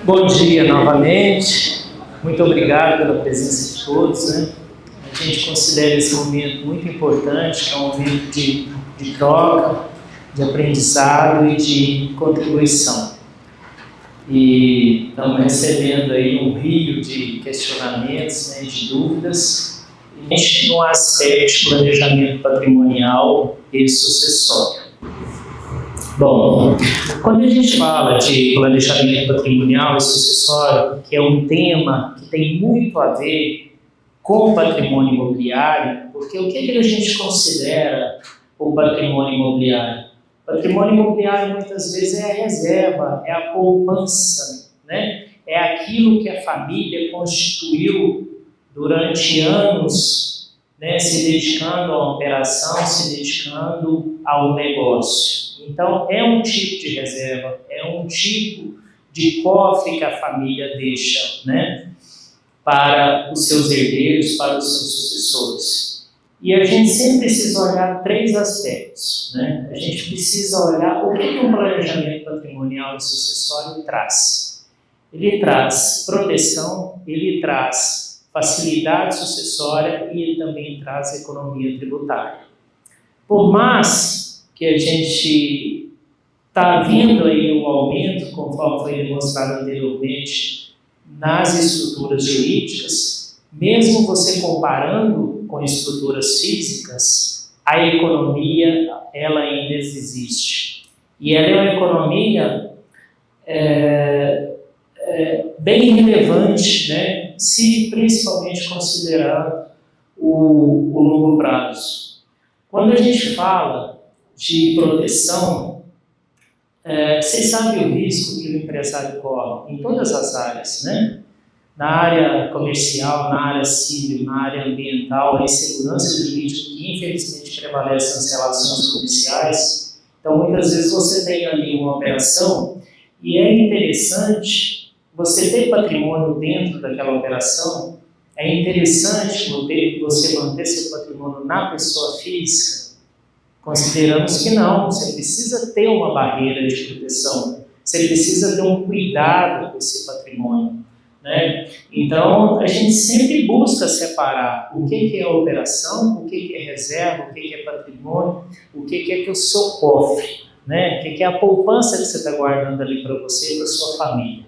Bom dia novamente, muito obrigado pela presença de todos, né? A gente considera esse momento muito importante, que é um momento de troca, de aprendizado e de contribuição. E estamos recebendo aí um rio de questionamentos, né, de dúvidas, no aspecto de planejamento patrimonial e sucessório. Bom, quando a gente fala de planejamento patrimonial e sucessório, que é um tema que tem muito a ver com o patrimônio imobiliário, porque o que a gente considera o patrimônio imobiliário? O patrimônio imobiliário muitas vezes é a reserva, é a poupança, né? É aquilo que a família constituiu durante anos, né, se dedicando à operação, se dedicando ao negócio. Então, é um tipo de reserva, é um tipo de cofre que a família deixa, né, para os seus herdeiros, para os seus sucessores. E a gente sempre precisa olhar três aspectos, né? A gente precisa olhar o que um planejamento patrimonial e sucessório traz. Ele traz proteção, ele traz facilidade sucessória e ele também traz economia tributária. Por mais que a gente está vendo aí um aumento, conforme foi demonstrado anteriormente, nas estruturas jurídicas, mesmo você comparando com estruturas físicas, a economia, ela ainda existe. E ela é uma economia bem relevante, né, se principalmente considerar o longo prazo. Quando a gente fala de proteção, vocês sabem o risco que o empresário corre em todas as áreas, né? Na área comercial, na área civil, na área ambiental, a insegurança jurídica que infelizmente prevalece nas relações comerciais. Então, muitas vezes você tem ali uma operação e é interessante você ter patrimônio dentro daquela operação, é interessante você manter seu patrimônio na pessoa física. Consideramos que não, você precisa ter uma barreira de proteção, você precisa ter um cuidado com esse patrimônio, né? Então, a gente sempre busca separar o que é operação, o que é reserva, o que é patrimônio, o que é o seu cofre, né? O que é a poupança que você está guardando ali para você e para a sua família.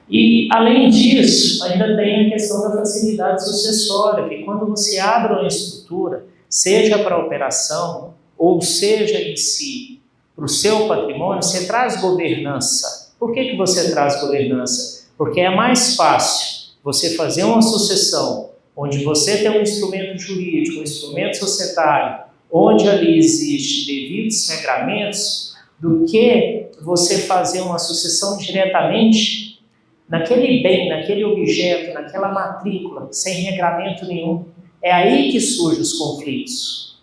E, além disso, ainda tem a questão da facilidade sucessória, que quando você abre uma estrutura, seja para a operação, ou seja em si, para o seu patrimônio, você traz governança. Por que você traz governança? Porque é mais fácil você fazer uma sucessão, onde você tem um instrumento jurídico, um instrumento societário, onde ali existe devidos regramentos, do que você fazer uma sucessão diretamente naquele bem, naquele objeto, naquela matrícula, sem regramento nenhum. É aí que surgem os conflitos.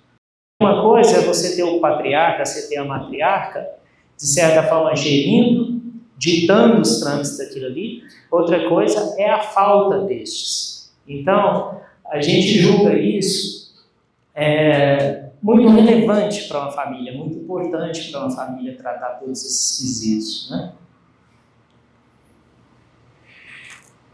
Uma coisa é você ter o patriarca, você ter a matriarca, de certa forma gerindo, ditando os trâmites daquilo ali. Outra coisa é a falta destes. Então, a gente julga isso muito relevante para uma família, muito importante para uma família tratar todos esses quesitos, né?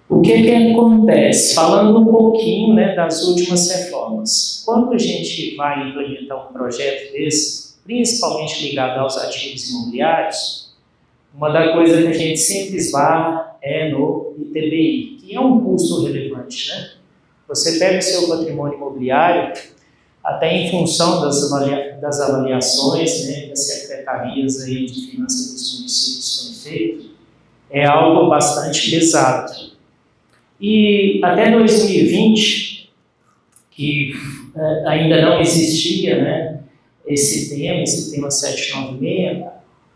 O que acontece? Falando um pouquinho, né, das últimas reformas. Quando a gente vai implementar um projeto desse, principalmente ligado aos ativos imobiliários, uma das coisas que a gente sempre esbarra é no ITBI, que é um custo relevante, né? Você pega o seu patrimônio imobiliário, até em função das avaliações, né, que as secretarias aí de finanças dos municípios têm feito, é algo bastante pesado. E até 2020, que ainda não existia, né, esse tema 796,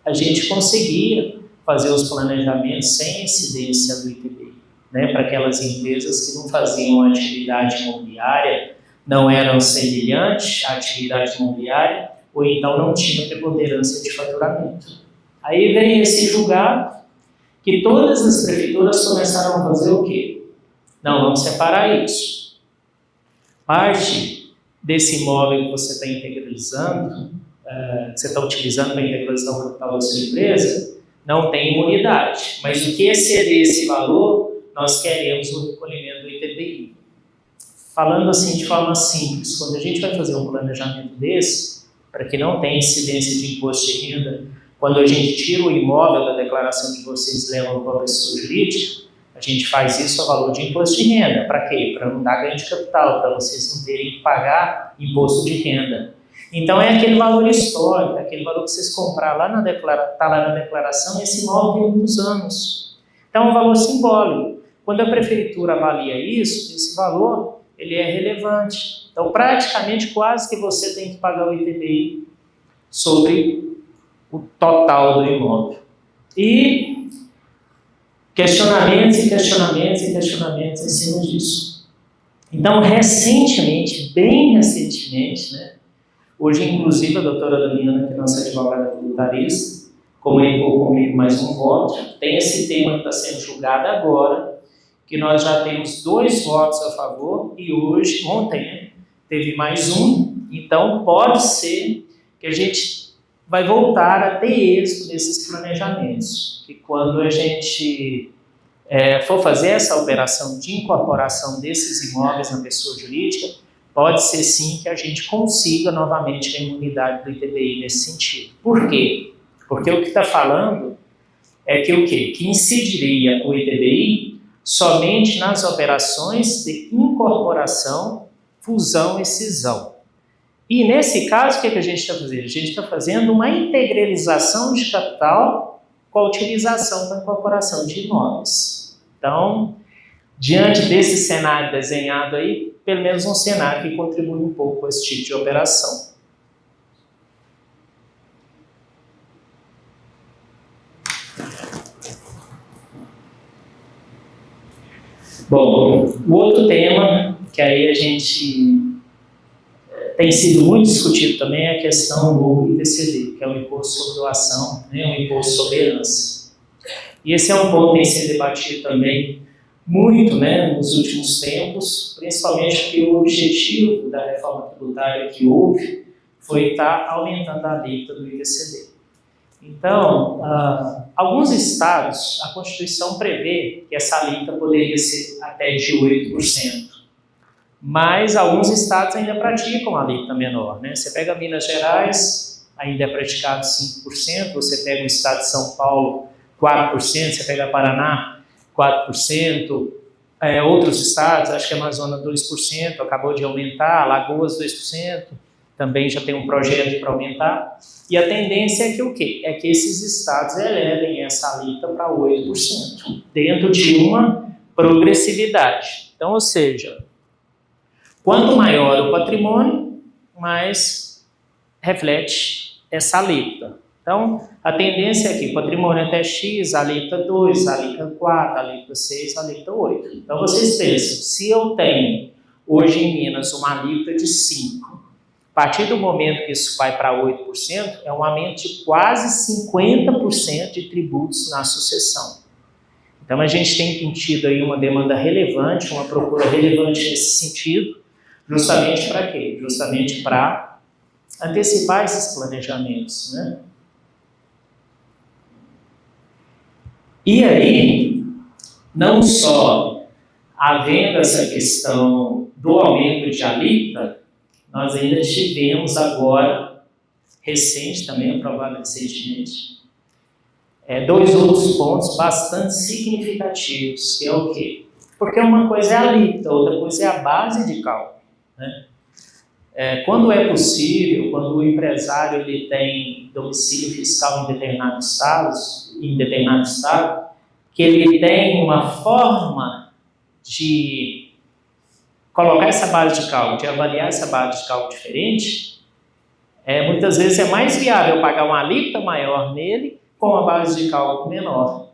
a gente conseguia fazer os planejamentos sem incidência do ITBI, né, para aquelas empresas que não faziam atividade imobiliária, não eram semelhantes à atividade imobiliária, ou então não tinham preponderância de faturamento. Aí vem esse julgado que todas as prefeituras começaram a fazer o quê? Não, vamos separar isso. Parte desse imóvel que você está integralizando, que você está utilizando para integralização do capital da sua empresa, não tem imunidade. Mas o que exceder esse valor, nós queremos o recolhimento do ITBI. Falando assim de forma simples, quando a gente vai fazer um planejamento desse, para que não tenha incidência de imposto de renda, quando a gente tira o imóvel da declaração que vocês levam para a pessoa jurídica, a gente faz isso a valor de imposto de renda. Para quê? Para não dar ganho de capital, para vocês não terem que pagar imposto de renda. Então é aquele valor histórico, aquele valor que vocês compraram lá está lá na declaração, e esse imóvel tem muitos anos. Então é um valor simbólico. Quando a prefeitura avalia isso, esse valor ele é relevante. Então praticamente quase que você tem que pagar o ITBI sobre o total do imóvel. E questionamentos em cima disso. Então, recentemente, bem recentemente, né, hoje, inclusive, a doutora Damiana, que é nossa advogada tributarista, comunicou comigo mais um voto, tem esse tema que está sendo julgado agora, que nós já temos 2 votos a favor, e hoje, ontem, né, teve mais um, então pode ser que a gente vai voltar a ter êxito nesses planejamentos, que quando a gente for fazer essa operação de incorporação desses imóveis na pessoa jurídica, pode ser sim que a gente consiga novamente a imunidade do ITBI nesse sentido. Por quê? Porque o que está falando é que o quê? Que incidiria o ITBI somente nas operações de incorporação, fusão e cisão. E nesse caso, o que a gente está fazendo? A gente está fazendo uma integralização de capital com a utilização da incorporação de imóveis. Então, diante desse cenário desenhado aí, pelo menos um cenário que contribui um pouco com esse tipo de operação. Bom, o outro tema que aí a gente tem sido muito discutido também é a questão do ITCD, que é o Imposto sobre Doação, né, o Imposto sobre Herança. E esse é um ponto que tem sido debatido também muito, né, nos últimos tempos, principalmente porque o objetivo da reforma tributária que houve foi estar aumentando a alíquota do ITCD. Então, alguns estados, a Constituição prevê que essa alíquota poderia ser até de 8%. Mas alguns estados ainda praticam a alíquota menor, né? Você pega Minas Gerais, ainda é praticado 5%, você pega o estado de São Paulo, 4%, você pega Paraná, 4%, outros estados, acho que a Amazonas 2%, acabou de aumentar, Alagoas 2%, também já tem um projeto para aumentar, e a tendência é que o quê? É que esses estados elevem essa alíquota para 8%, dentro de uma progressividade. Então, ou seja, quanto maior o patrimônio, mais reflete essa alíquota. Então, a tendência é que patrimônio até X, alíquota 2, alíquota 4, alíquota 6, alíquota 8. Então, vocês pensam, se eu tenho hoje em Minas uma alíquota de 5, a partir do momento que isso vai para 8%, é um aumento de quase 50% de tributos na sucessão. Então, a gente tem tido aí uma demanda relevante, uma procura relevante nesse sentido, justamente para quê? Justamente para antecipar esses planejamentos, né? E aí, não só havendo essa questão do aumento de alíquota, nós ainda tivemos agora, recente também, aprovado recentemente, 2 outros pontos bastante significativos, que é o quê? Porque uma coisa é a alíquota, outra coisa é a base de cálculo, né? Quando é possível, quando o empresário ele tem domicílio fiscal em determinado estado, que ele tem uma forma de colocar essa base de cálculo, de avaliar essa base de cálculo diferente, muitas vezes é mais viável pagar uma alíquota maior nele com uma base de cálculo menor.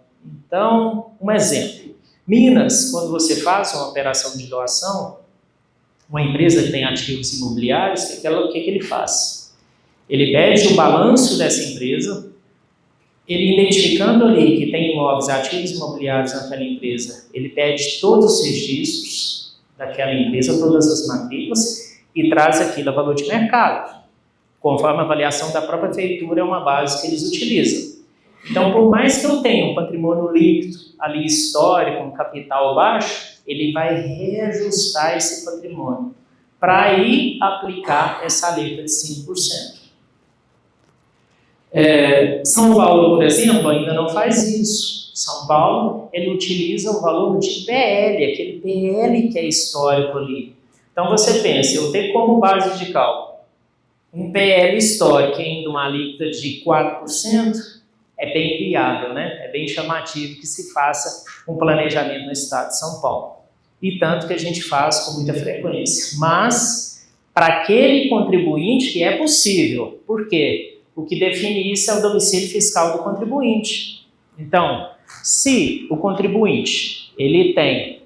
Então, um exemplo. Minas, quando você faz uma operação de doação, uma empresa que tem ativos imobiliários, o que ele faz? Ele pede o balanço dessa empresa, ele identificando ali que tem imóveis, ativos imobiliários naquela empresa, ele pede todos os registros daquela empresa, todas as matrículas, e traz aquilo a valor de mercado. Conforme a avaliação da própria prefeitura, é uma base que eles utilizam. Então, por mais que eu tenha um patrimônio líquido ali histórico, um capital baixo, ele vai reajustar esse patrimônio para aí aplicar essa alíquota de 5%. São Paulo, por exemplo, ainda não faz isso. São Paulo, ele utiliza o valor de PL, aquele PL que é histórico ali. Então você pensa, eu tenho como base de cálculo um PL histórico ainda uma alíquota de 4%, é bem viável, né? É bem chamativo que se faça um planejamento no estado de São Paulo. E tanto que a gente faz com muita frequência. Mas, para aquele contribuinte que é possível. Por quê? O que define isso é o domicílio fiscal do contribuinte. Então, se o contribuinte ele tem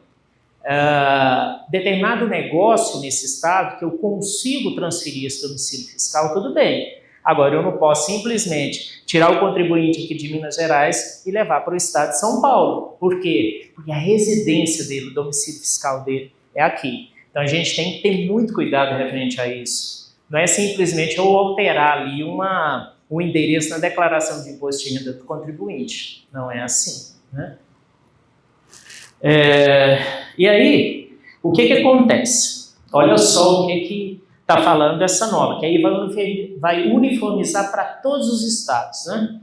determinado negócio nesse estado que eu consigo transferir esse domicílio fiscal, tudo bem. Agora, eu não posso simplesmente tirar o contribuinte aqui de Minas Gerais e levar para o estado de São Paulo. Por quê? Porque a residência dele, o domicílio fiscal dele é aqui. Então, a gente tem que ter muito cuidado referente a isso. Não é simplesmente eu alterar ali o endereço na declaração de imposto de renda do contribuinte. Não é assim, né? E aí, o que acontece? Olha só o que está falando essa norma, que aí vai uniformizar para todos os estados, né?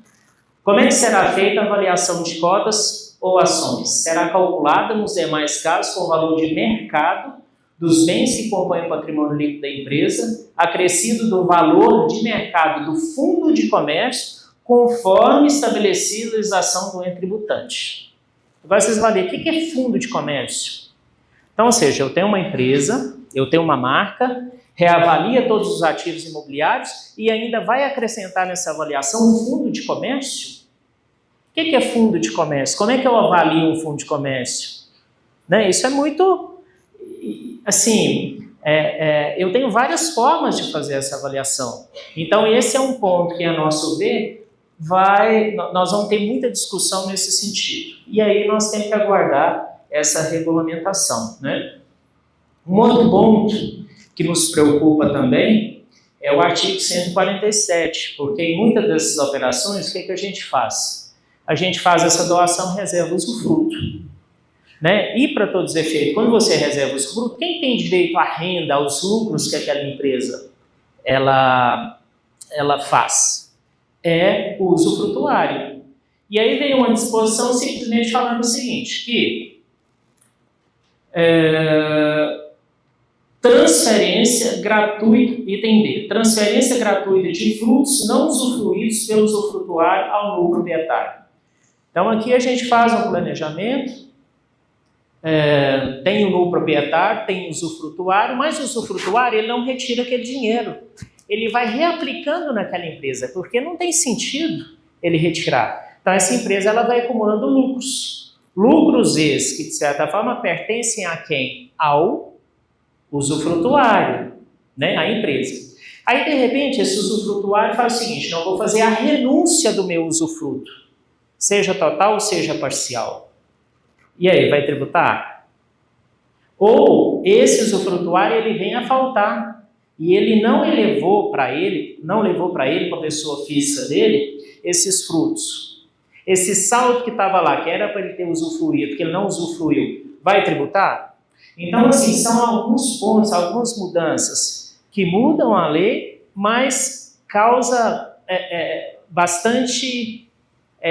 Como é que será feita a avaliação de cotas ou ações? Será calculada nos demais casos com o valor de mercado dos bens que compõem o patrimônio líquido da empresa, acrescido do valor de mercado do fundo de comércio, conforme estabelecida a legislação do ente tributante. Agora vocês vão ver, o que é fundo de comércio? Então, ou seja, eu tenho uma empresa, eu tenho uma marca, reavalia todos os ativos imobiliários e ainda vai acrescentar nessa avaliação um fundo de comércio? O que é fundo de comércio? Como é que eu avalio um fundo de comércio? Né? Isso é muito... Assim, eu tenho várias formas de fazer essa avaliação. Então, esse é um ponto que, a nosso ver, nós vamos ter muita discussão nesse sentido. E aí nós temos que aguardar essa regulamentação, né? Um outro ponto que nos preocupa também é o artigo 147, porque em muitas dessas operações, o que a gente faz? A gente faz essa doação reserva usufruto, né? E para todos os efeitos, quando você reserva usufruto, quem tem direito à renda, aos lucros que aquela empresa ela faz? É o usufrutuário. E aí vem uma disposição simplesmente falando o seguinte, que transferência gratuita, item D, transferência gratuita de frutos não usufruídos pelo usufrutuário ao novo proprietário. Então aqui a gente faz um planejamento, tem o novo proprietário, tem o usufrutuário, mas o usufrutuário ele não retira aquele dinheiro. Ele vai reaplicando naquela empresa, porque não tem sentido ele retirar. Então, essa empresa ela vai acumulando lucros. Lucros esses que, de certa forma, pertencem a quem? Ao usufrutuário, né? A empresa. Aí, de repente, esse usufrutuário faz o seguinte, não, eu vou fazer a renúncia do meu usufruto, seja total ou seja parcial. E aí, vai tributar? Ou esse usufrutuário ele vem a faltar. E ele não levou para ele, com a pessoa física dele, esses frutos. Esse saldo que estava lá, que era para ele ter usufruído, que ele não usufruiu, vai tributar? Então, assim, são alguns pontos, algumas mudanças que mudam a lei, mas causa bastante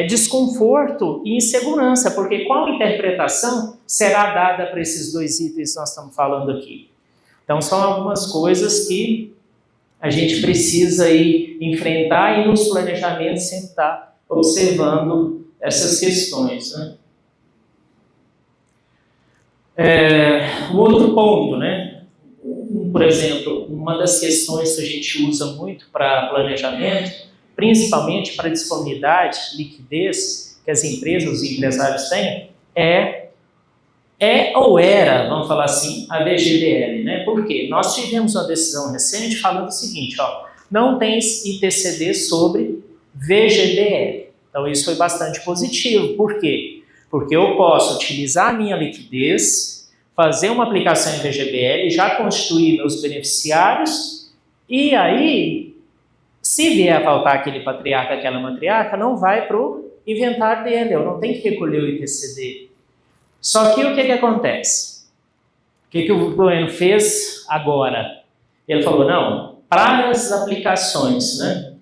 desconforto e insegurança, porque qual interpretação será dada para esses dois itens que nós estamos falando aqui? Então, são algumas coisas que a gente precisa aí enfrentar e nos planejamentos sempre estar observando essas questões, né? Um outro ponto, né? Por exemplo, uma das questões que a gente usa muito para planejamento, principalmente para disponibilidade, liquidez que as empresas, os empresários têm, ou era, vamos falar assim, a VGBL, né? Por quê? Nós tivemos uma decisão recente falando o seguinte, não tem ITCD sobre VGBL. Então isso foi bastante positivo. Por quê? Porque eu posso utilizar a minha liquidez, fazer uma aplicação em VGBL, já constituir meus beneficiários, e aí, se vier a faltar aquele patriarca, aquela matriarca, não vai para o inventário dele, eu não tenho que recolher o ITCD. Só que o que acontece? O que o governo fez agora? Ele falou, não, para as aplicações, né,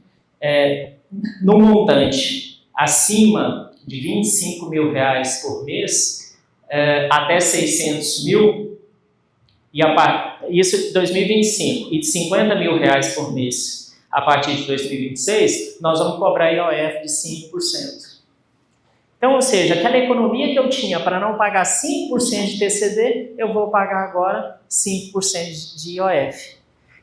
no montante acima de R$ 25.000 por mês, até 600 mil, isso em 2025, e de R$ 50.000 por mês a partir de 2026, nós vamos cobrar IOF de 5%. Então, ou seja, aquela economia que eu tinha para não pagar 5% de TCD, eu vou pagar agora 5% de IOF.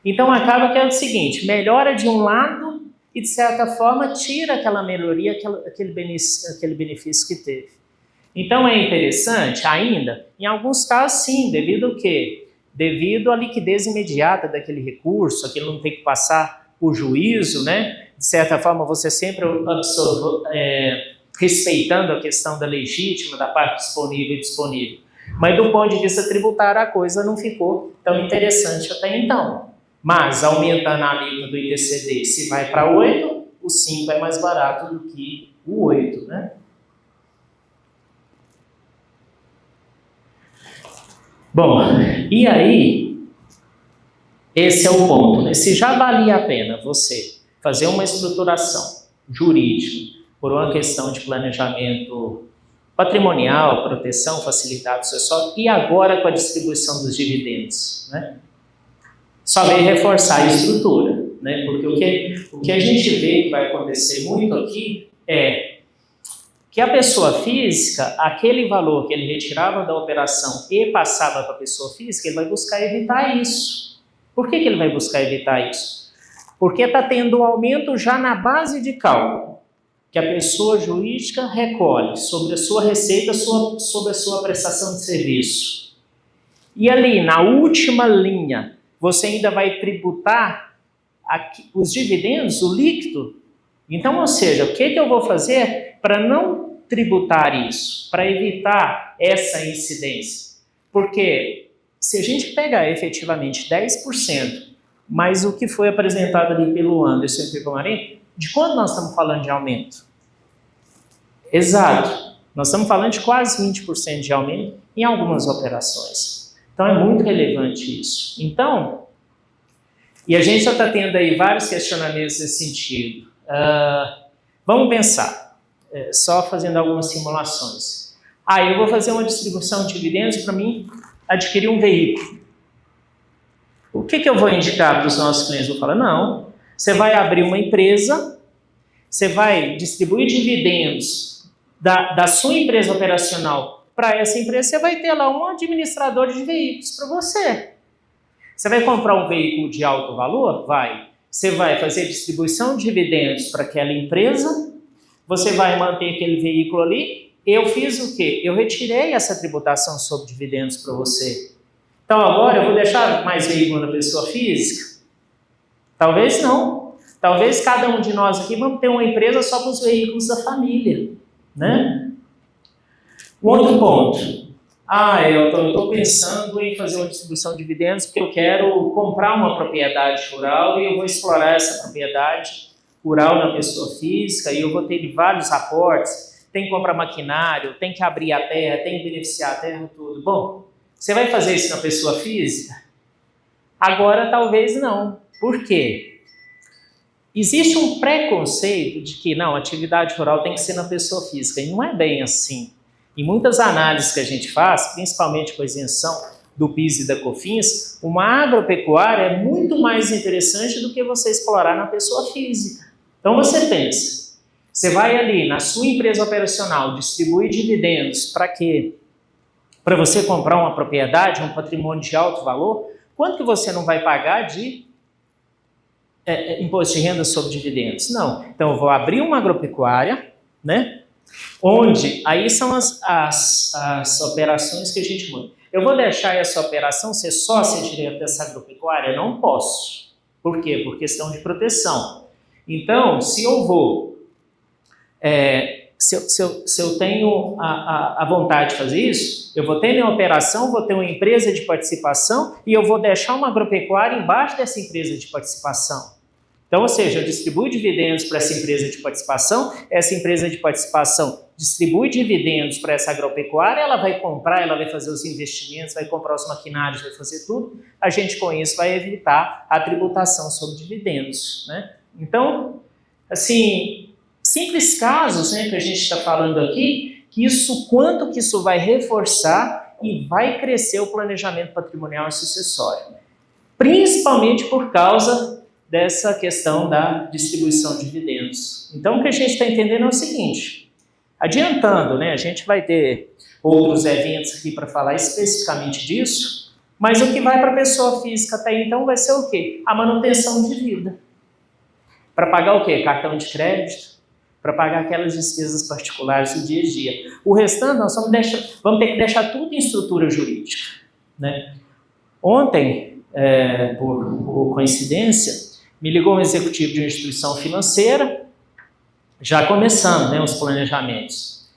Então, acaba que é o seguinte, melhora de um lado e, de certa forma, tira aquela melhoria, aquele benefício que teve. Então, é interessante ainda, em alguns casos, sim, devido ao quê? Devido à liquidez imediata daquele recurso, aquilo não tem que passar por juízo, né? De certa forma, você sempre respeitando a questão da legítima, da parte disponível e disponível. Mas do ponto de vista tributário, a coisa não ficou tão interessante até então. Mas, aumentando a alíquota do ITCD, se vai para 8, o 5 é mais barato do que o 8, né? Bom, e aí, esse é o ponto, né? Se já valia a pena você fazer uma estruturação jurídica por uma questão de planejamento patrimonial, proteção, facilidade sucessória, e agora com a distribuição dos dividendos, né? Só vem reforçar a estrutura, né? Porque o que a gente vê que vai acontecer muito aqui é que a pessoa física, aquele valor que ele retirava da operação e passava para a pessoa física, ele vai buscar evitar isso. Por que ele vai buscar evitar isso? Porque está tendo um aumento já na base de cálculo que a pessoa jurídica recolhe sobre a sua receita, sobre a sua prestação de serviço. E ali, na última linha, você ainda vai tributar os dividendos, o líquido. Então, ou seja, o que eu vou fazer para não tributar isso, para evitar essa incidência? Porque se a gente pegar efetivamente 10%, mais o que foi apresentado ali pelo Anderson e pelo Marinho, de quanto nós estamos falando de aumento? Exato. Nós estamos falando de quase 20% de aumento em algumas operações. Então, é muito relevante isso. Então, e a gente já está tendo aí vários questionamentos nesse sentido. Vamos pensar, só fazendo algumas simulações. Eu vou fazer uma distribuição de dividendos para mim adquirir um veículo. O que eu vou indicar para os nossos clientes? Eu vou falar, não, você vai abrir uma empresa, você vai distribuir dividendos da sua empresa operacional para essa empresa, você vai ter lá um administrador de veículos para você. Você vai comprar um veículo de alto valor? Vai. Você vai fazer distribuição de dividendos para aquela empresa, você vai manter aquele veículo ali. Eu fiz o quê? Eu retirei essa tributação sobre dividendos para você. Então agora eu vou deixar mais veículo na pessoa física? Talvez não. Talvez cada um de nós aqui vamos ter uma empresa só com os veículos da família, né? Um outro ponto. Eu estou pensando em fazer uma distribuição de dividendos porque eu quero comprar uma propriedade rural e eu vou explorar essa propriedade rural na pessoa física e eu vou ter vários aportes, tem que comprar maquinário, tem que abrir a terra, tem que beneficiar a terra, tudo. Bom, você vai fazer isso na pessoa física? Agora talvez não. Por quê? Existe um preconceito de que não, a atividade rural tem que ser na pessoa física, e não é bem assim. Em muitas análises que a gente faz, principalmente com a isenção do PIS e da COFINS, uma agropecuária é muito mais interessante do que você explorar na pessoa física. Então você pensa, você vai ali na sua empresa operacional distribuir dividendos para quê? Para você comprar uma propriedade, um patrimônio de alto valor, quanto que você não vai pagar de imposto de renda sobre dividendos? Não. Então eu vou abrir uma agropecuária, né? Onde aí são as operações que a gente manda. Eu vou deixar essa operação ser sócia direto dessa agropecuária? Não posso. Por quê? Por questão de proteção. Então, se eu vou, se eu tenho a vontade de fazer isso, eu vou ter minha operação, vou ter uma empresa de participação e eu vou deixar uma agropecuária embaixo dessa empresa de participação. Então, ou seja, eu distribuo dividendos para essa empresa de participação distribui dividendos para essa agropecuária, ela vai comprar, ela vai fazer os investimentos, vai comprar os maquinários, vai fazer tudo, a gente com isso vai evitar a tributação sobre dividendos, né? Então, assim, simples casos, né, que a gente está falando aqui, que isso, quanto que isso vai reforçar e vai crescer o planejamento patrimonial e sucessório, principalmente por causa dessa questão da distribuição de dividendos. Então, o que a gente está entendendo é o seguinte, adiantando, né, a gente vai ter outros eventos aqui para falar especificamente disso, mas o que vai para a pessoa física até então vai ser o quê? A manutenção de vida. Para pagar o quê? Cartão de crédito, para pagar aquelas despesas particulares do dia a dia. O restante nós vamos ter que deixar tudo em estrutura jurídica, né? Ontem, por coincidência, me ligou um executivo de uma instituição financeira, já começando, né, os planejamentos.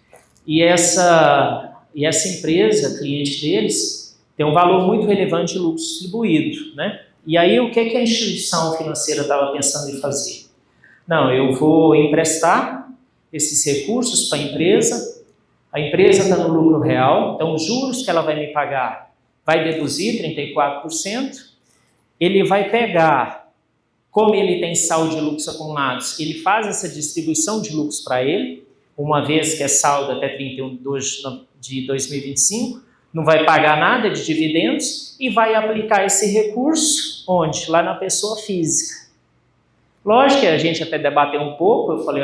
E essa empresa, cliente deles, tem um valor muito relevante de lucro distribuído, né? E aí o que a instituição financeira estava pensando em fazer? Não, eu vou emprestar esses recursos para a empresa está no lucro real, então os juros que ela vai me pagar vai deduzir 34%, ele vai pegar, como ele tem saldo de lucros acumulados, ele faz essa distribuição de lucros para ele, uma vez que é saldo até 31 de 2025, não vai pagar nada de dividendos e vai aplicar esse recurso, onde? Lá na pessoa física. Lógico que a gente até debateu um pouco, eu falei,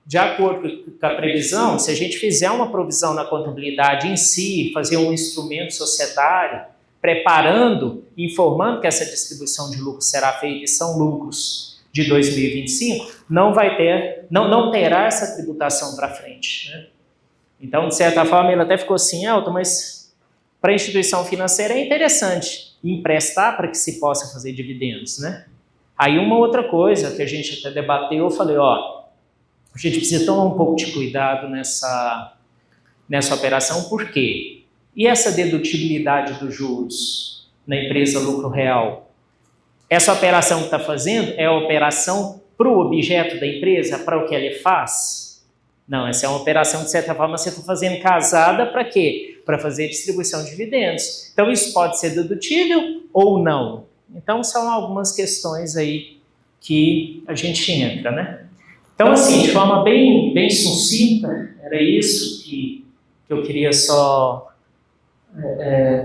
de acordo com a previsão, se a gente fizer uma provisão na contabilidade em si, fazer um instrumento societário, preparando, informando que essa distribuição de lucros será feita e são lucros de 2025, não terá essa tributação para frente, né? Então, de certa forma, ele até ficou assim, Elton, mas para a instituição financeira é interessante emprestar para que se possa fazer dividendos, né? Aí uma outra coisa que a gente até debateu, eu falei, a gente precisa tomar um pouco de cuidado nessa operação, por quê? E essa dedutibilidade dos juros na empresa lucro real? Essa operação que está fazendo é a operação para o objeto da empresa, para o que ela faz? Não, essa é uma operação, de certa forma, você está fazendo casada para quê? Para fazer distribuição de dividendos. Então, isso pode ser dedutível ou não. Então, são algumas questões aí que a gente entra, né? Então, assim, de forma bem sucinta, era isso que eu queria só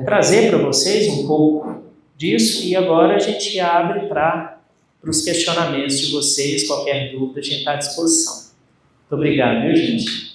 trazer para vocês um pouco disso, e agora a gente abre para os questionamentos de vocês, qualquer dúvida, a gente está à disposição. Muito obrigado, viu, gente?